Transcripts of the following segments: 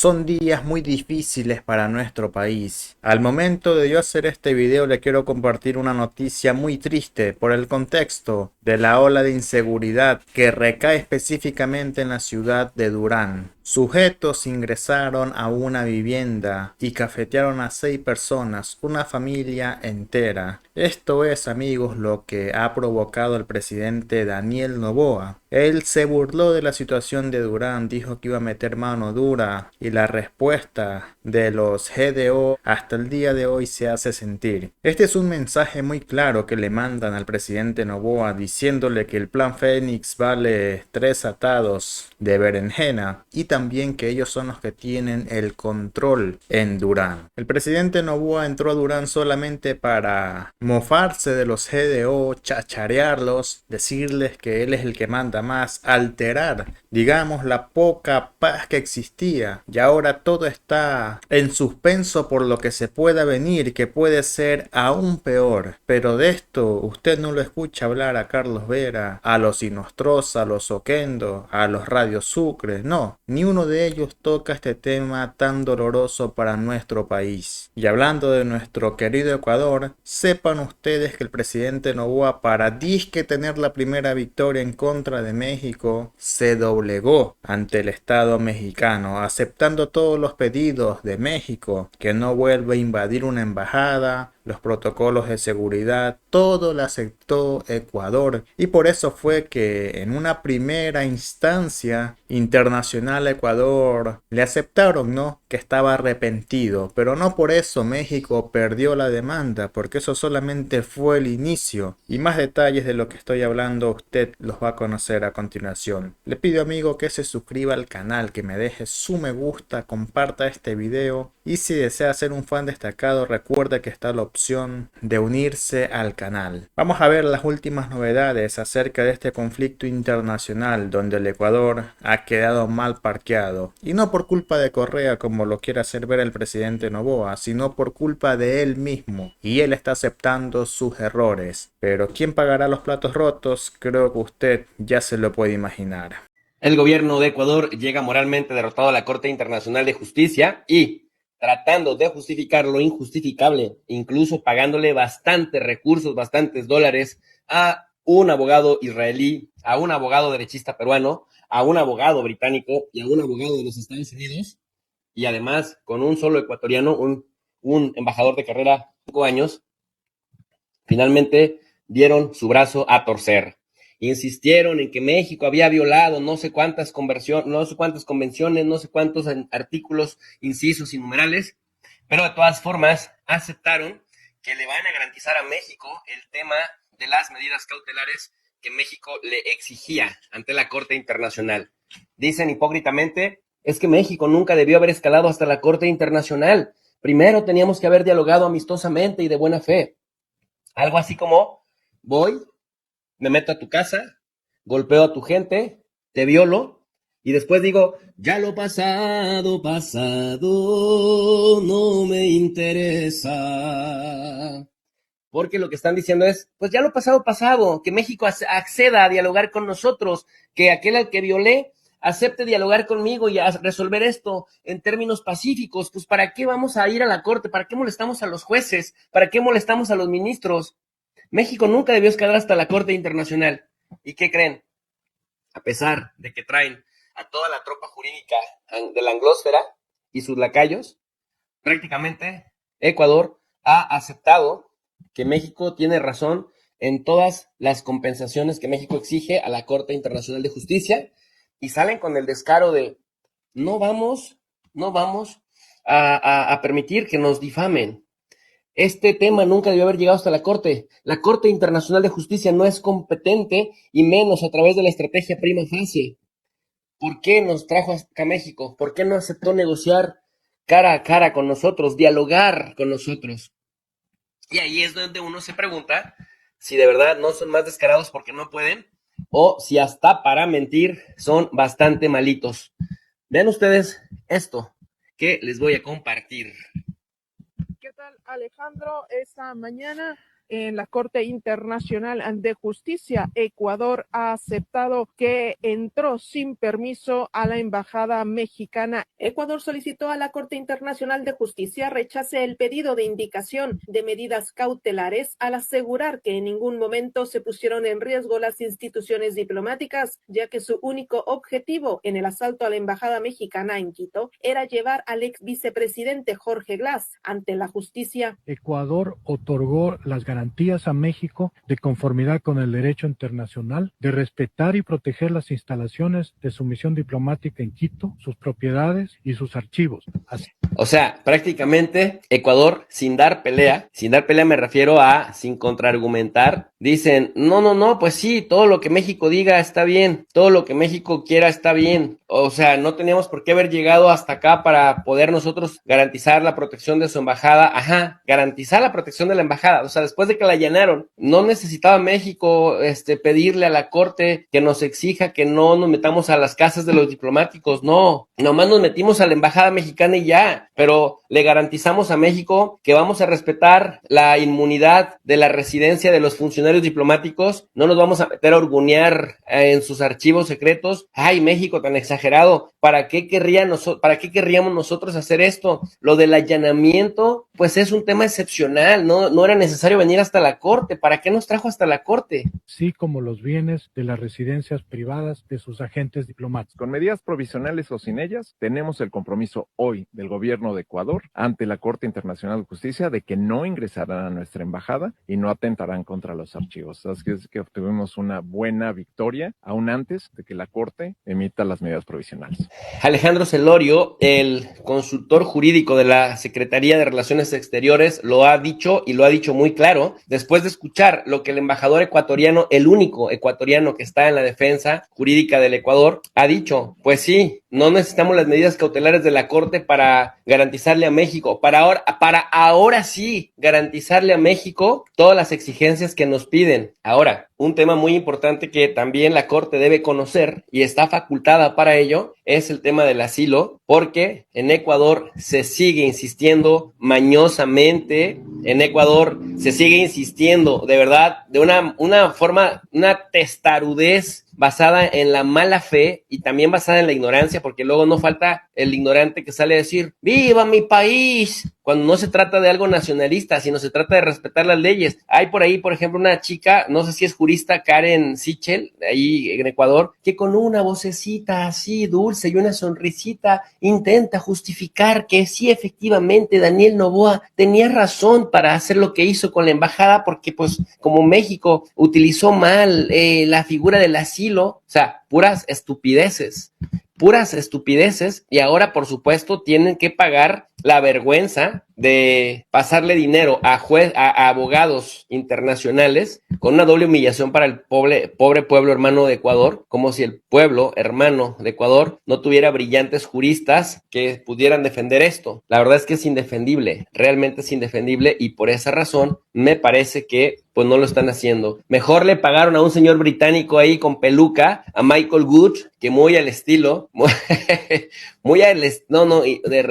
Son días muy difíciles para nuestro país. Al momento de yo hacer este video le quiero compartir una noticia muy triste por el contexto de la ola de inseguridad que recae específicamente en la ciudad de Durán. Sujetos ingresaron a una vivienda y cafetearon a 6 personas, una familia entera. Esto es, amigos, lo que ha provocado el presidente Daniel Noboa. Él se burló de la situación de Durán, dijo que iba a meter mano dura y la respuesta de los GDO hasta el día de hoy se hace sentir. Este es un mensaje muy claro que le mandan al presidente Noboa diciéndole que el plan Fénix vale 3 atados de berenjena y también que ellos son los que tienen el control en Durán. El presidente Noboa entró a Durán solamente para mofarse de los GDO, chacharearlos, decirles que él es el que manda más, alterar, digamos, la poca paz que existía. Y ahora todo está en suspenso por lo que se pueda venir, que puede ser aún peor. Pero de esto usted no lo escucha hablar a Carlos Vera, a los Inostroza, a los Oquendo, a los Radio Sucre. No, ni uno de ellos toca este tema tan doloroso para nuestro país. Y hablando de nuestro querido Ecuador, sepan ustedes que el presidente Noboa, para disque tener la primera victoria en contra de México, se doblegó ante el Estado mexicano, aceptando todos los pedidos de México, que no vuelva a invadir una embajada, los protocolos de seguridad, todo lo aceptó Ecuador, y por eso fue que en una primera instancia internacional a Ecuador le aceptaron, ¿no?, que estaba arrepentido, pero no por eso México perdió la demanda, porque eso solamente fue el inicio, y más detalles de lo que estoy hablando usted los va a conocer a continuación. Le pido, amigo, que se suscriba al canal, que me deje su me gusta, comparta este video, y si desea ser un fan destacado, recuerde que está la opción de unirse al canal. Vamos a ver las últimas novedades acerca de este conflicto internacional donde el Ecuador ha quedado mal parqueado, y no por culpa de Correa como lo quiere hacer ver el presidente Noboa, sino por culpa de él mismo, y él está aceptando sus errores. Pero ¿quién pagará los platos rotos? Creo que usted ya se lo puede imaginar. El gobierno de Ecuador llega moralmente derrotado a la Corte Internacional de Justicia y tratando de justificar lo injustificable, incluso pagándole bastantes recursos, bastantes dólares a un abogado israelí, a un abogado derechista peruano, a un abogado británico y a un abogado de los Estados Unidos, y además con un solo ecuatoriano, un embajador de carrera, 5 años, finalmente dieron su brazo a torcer. Insistieron en que México había violado no sé cuántas convenciones, no sé cuántos artículos, incisos y numerales, pero de todas formas aceptaron que le van a garantizar a México el tema de las medidas cautelares que México le exigía ante la Corte Internacional. Dicen hipócritamente, es que México nunca debió haber escalado hasta la Corte Internacional. Primero teníamos que haber dialogado amistosamente y de buena fe. Algo así como, voy, me meto a tu casa, golpeo a tu gente, te violo, y después digo, ya lo pasado, pasado, no me interesa. Porque lo que están diciendo es, pues ya lo pasado, pasado, que México acceda a dialogar con nosotros, que aquel al que violé acepte dialogar conmigo y a resolver esto en términos pacíficos. Pues ¿para qué vamos a ir a la corte? ¿Para qué molestamos a los jueces? ¿Para qué molestamos a los ministros? México nunca debió escalar hasta la Corte Internacional. ¿Y qué creen? A pesar de que traen a toda la tropa jurídica de la anglósfera y sus lacayos, prácticamente Ecuador ha aceptado que México tiene razón en todas las compensaciones que México exige a la Corte Internacional de Justicia, y salen con el descaro de no vamos, no vamos a permitir que nos difamen. Este tema nunca debió haber llegado hasta la Corte. La Corte Internacional de Justicia no es competente, y menos a través de la estrategia prima facie. ¿Por qué nos trajo hasta México? ¿Por qué no aceptó negociar cara a cara con nosotros, dialogar con nosotros? Y ahí es donde uno se pregunta si de verdad no son más descarados porque no pueden, o si hasta para mentir son bastante malitos. Vean ustedes esto que les voy a compartir. ¿Qué tal, Alejandro? Esta mañana en la Corte Internacional de Justicia. Ecuador ha aceptado que entró sin permiso a la embajada mexicana. Ecuador solicitó a la Corte Internacional de Justicia rechace el pedido de indicación de medidas cautelares al asegurar que en ningún momento se pusieron en riesgo las instituciones diplomáticas, ya que su único objetivo en el asalto a la embajada mexicana en Quito era llevar al ex vicepresidente Jorge Glass ante la justicia. Ecuador otorgó las garantías a México de conformidad con el derecho internacional, de respetar y proteger las instalaciones de su misión diplomática en Quito, sus propiedades y sus archivos. Así. O sea, prácticamente Ecuador sin dar pelea me refiero a sin contraargumentar, dicen, no, pues sí, todo lo que México diga está bien, todo lo que México quiera está bien, o sea, no teníamos por qué haber llegado hasta acá para poder nosotros garantizar la protección de su embajada, garantizar la protección de la embajada, o sea, después de que la allanaron, no necesitaba México pedirle a la corte que nos exija que no nos metamos a las casas de los diplomáticos, no, nomás nos metimos a la embajada mexicana y ya, pero le garantizamos a México que vamos a respetar la inmunidad de la residencia de los funcionarios diplomáticos, no nos vamos a meter a hurgunear en sus archivos secretos. Ay, México tan exagerado, ¿para qué querríamos nosotros hacer esto? Lo del allanamiento, pues es un tema excepcional, no era necesario venir hasta la corte, ¿para qué nos trajo hasta la corte? Sí, como los bienes de las residencias privadas de sus agentes diplomáticos. Con medidas provisionales o sin ellas, tenemos el compromiso hoy del gobierno de Ecuador ante la Corte Internacional de Justicia de que no ingresarán a nuestra embajada y no atentarán contra los archivos. Así que obtuvimos una buena victoria aún antes de que la Corte emita las medidas provisionales. Alejandro Celorio, el consultor jurídico de la Secretaría de Relaciones Exteriores, lo ha dicho y lo ha dicho muy claro, después de escuchar lo que el embajador ecuatoriano, el único ecuatoriano que está en la defensa jurídica del Ecuador, ha dicho, pues sí, no necesitamos las medidas cautelares de la Corte para garantizarle a México, para ahora sí garantizarle a México todas las exigencias que nos piden. Ahora, un tema muy importante que también la Corte debe conocer y está facultada para ello es el tema del asilo, porque en Ecuador se sigue insistiendo mañosamente, en Ecuador se sigue insistiendo de verdad de una forma, una testarudez basada en la mala fe y también basada en la ignorancia, porque luego no falta el ignorante que sale a decir, ¡viva mi país! Cuando no se trata de algo nacionalista, sino se trata de respetar las leyes. Hay por ahí, por ejemplo, una chica, no sé si es jurista, Karen Sichel, ahí en Ecuador, que con una vocecita así dulce y una sonrisita intenta justificar que sí, efectivamente, Daniel Noboa tenía razón para hacer lo que hizo con la embajada, porque pues como México utilizó mal la figura del asilo, o sea, puras estupideces, y ahora por supuesto tienen que pagar la vergüenza de pasarle dinero a abogados internacionales con una doble humillación para el pobre pueblo hermano de Ecuador, como si el pueblo hermano de Ecuador no tuviera brillantes juristas que pudieran defender esto. La verdad es que es indefendible, realmente es indefendible, y por esa razón me parece que pues no lo están haciendo. Mejor le pagaron a un señor británico ahí con peluca, a Michael Good, que muy al estilo, de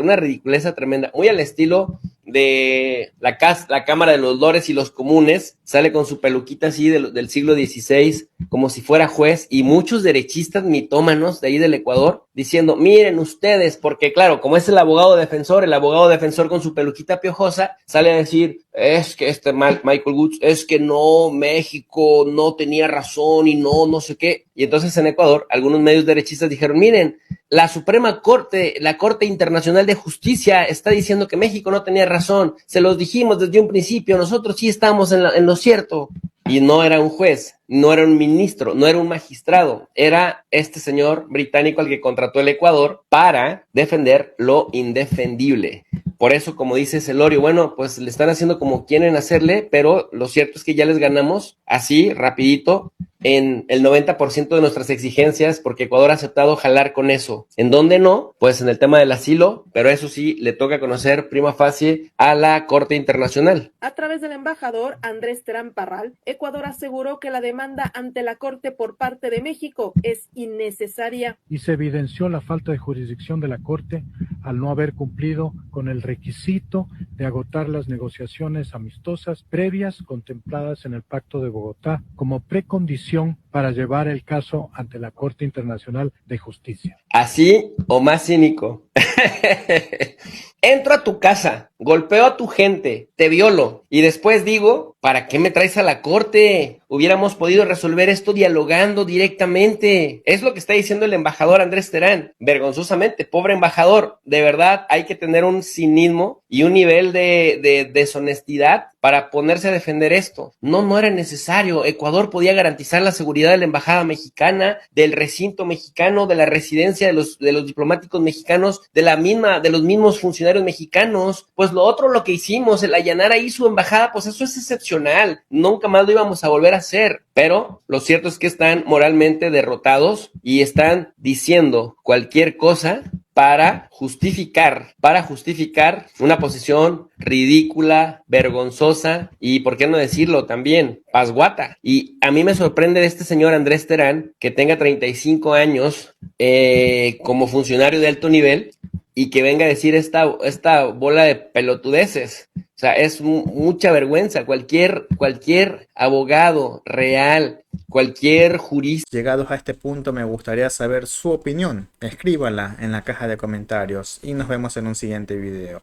una ridiculeza tremenda, muy al estilo de la Cámara de los Lores y los Comunes, sale con su peluquita así del siglo XVI, como si fuera juez, y muchos derechistas mitómanos de ahí del Ecuador, diciendo, miren ustedes, porque claro, como es el abogado defensor con su peluquita piojosa, sale a decir, es que Michael Woods, es que no, México no tenía razón y no sé qué, y entonces en Ecuador, algunos medios derechistas dijeron, miren, la Suprema Corte, la Corte Internacional de Justicia está diciendo que México no tenía razón, se los dijimos desde un principio, nosotros sí estamos en lo cierto. Y no era un juez, no era un ministro, no era un magistrado, era este señor británico al que contrató el Ecuador para defender lo indefendible. Por eso, como dice Celorio, bueno, pues le están haciendo como quieren hacerle, pero lo cierto es que ya les ganamos así, rapidito, en el 90% de nuestras exigencias, porque Ecuador ha aceptado jalar con eso. ¿En dónde no? Pues en el tema del asilo, pero eso sí, le toca conocer prima facie a la Corte Internacional. A través del embajador Andrés Terán Parral, Ecuador aseguró que la demanda ante la Corte por parte de México es innecesaria. Y se evidenció la falta de jurisdicción de la Corte al no haber cumplido con el requisito de agotar las negociaciones amistosas previas contempladas en el Pacto de Bogotá como precondición para llevar el caso ante la Corte Internacional de Justicia. Así o más cínico. Entro a tu casa, golpeo a tu gente, te violo y después digo, ¿para qué me traes a la corte? Hubiéramos podido resolver esto dialogando directamente. Es lo que está diciendo el embajador Andrés Terán. Vergonzosamente, pobre embajador. De verdad, hay que tener un cinismo y un nivel de deshonestidad para ponerse a defender esto. No era necesario. Ecuador podía garantizar la seguridad de la embajada mexicana, del recinto mexicano, de la residencia de los diplomáticos mexicanos, de los mismos funcionarios mexicanos. Pues lo otro, lo que hicimos, el allanar ahí su embajada, pues eso es excepcional. Nunca más lo íbamos a volver a hacer. Pero lo cierto es que están moralmente derrotados y están diciendo cualquier cosa para justificar una posición ridícula, vergonzosa y, ¿por qué no decirlo también, pasguata? Y a mí me sorprende de este señor Andrés Terán, que tenga 35 años como funcionario de alto nivel y que venga a decir esta bola de pelotudeces. O sea, es mucha vergüenza. Cualquier abogado real, cualquier jurista. Llegados a este punto, me gustaría saber su opinión. Escríbala en la caja de comentarios y nos vemos en un siguiente video.